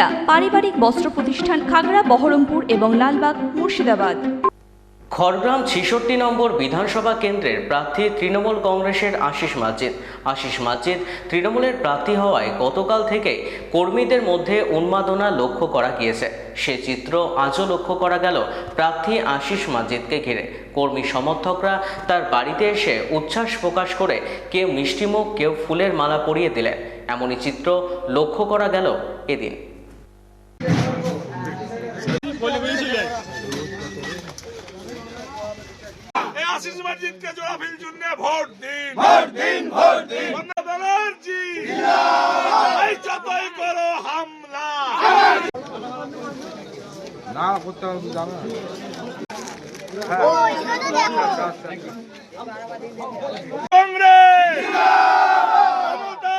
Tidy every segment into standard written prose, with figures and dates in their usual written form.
সুনিতা পারিবারিক বস্ত্র প্রতিষ্ঠান, খাগড়া, বহরমপুর এবং লালবাগ, মুর্শিদাবাদ। খড়গ্রাম ৬৬ নম্বর বিধানসভা কেন্দ্রের প্রার্থী তৃণমূল কংগ্রেসের আশিস মাজিদ তৃণমূলের প্রার্থী হওয়ায় গতকাল থেকে কর্মীদের মধ্যে উন্মাদনা লক্ষ্য করা গিয়েছে। সে চিত্র আজও লক্ষ্য করা গেল প্রার্থী আশিস মাজিদকে ঘিরে। কর্মী সমর্থকরা তার বাড়িতে এসে উচ্ছ্বাস প্রকাশ করে কেউ মিষ্টিমুখ, কেউ ফুলের মালা পরিয়ে দিলেন। এমনই চিত্র লক্ষ্য করা গেল এদিন। আশিস মাজিদকে জোড়াফিল জন্য ভোট দিন, ভোট দিন, ভোট দিন। মমতা ব্যানার্জি জিন্দাবাদ। যতই করো হামলা না করতে হবে জানো না। কংগ্রেস মমতা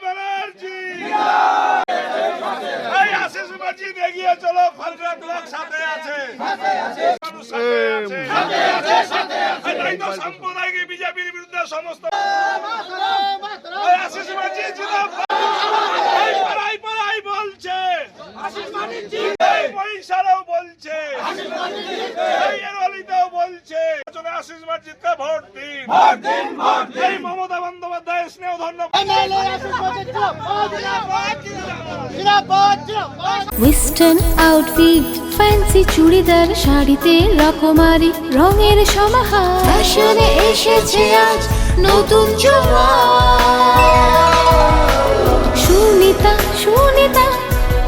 ব্যানার্জি এই আশিস মাজিদ এগিয়ে চলো, খাগড়া ব্লক সাথে আছে, মানুষ সাথে আছে। তাই তো সাম্প্রদায়িক বিজেপির বিরুদ্ধে সমস্ত আশিস মাজিদ পাড়াই বলছে, এই মহিষারাও বলছে, এই এরওয়ালিতেও বলছে, আশিস মাজিদকে ভোট দিন, এই মমতা বন্দ্যোপাধ্যায়ের স্নেহ ধন্যবাদ। ওয়েস্টার্ন আউটফিট, ফ্যান্সি চুড়িদার, শাড়িতে রকমারি রঙের সমাহার, ফ্যাশনে এসেছে আজ নতুন সুনিতা, সুনিতা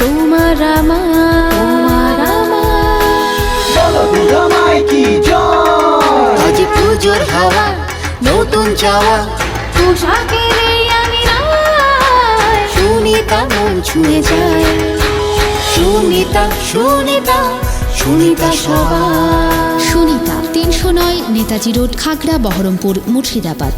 তোমার আমার, আজ পুজোর হাওয়া, নতুন চাওয়া, পোশাকের এই আঙিনায় সুনিতা মন ছুঁয়ে যায়। সুনিতা, সুনিতা, সুনিতা সবার। সুনিতা ৩০৯ নেতাজি রোড, খাগড়া, বহরমপুর, মুর্শিদাবাদ।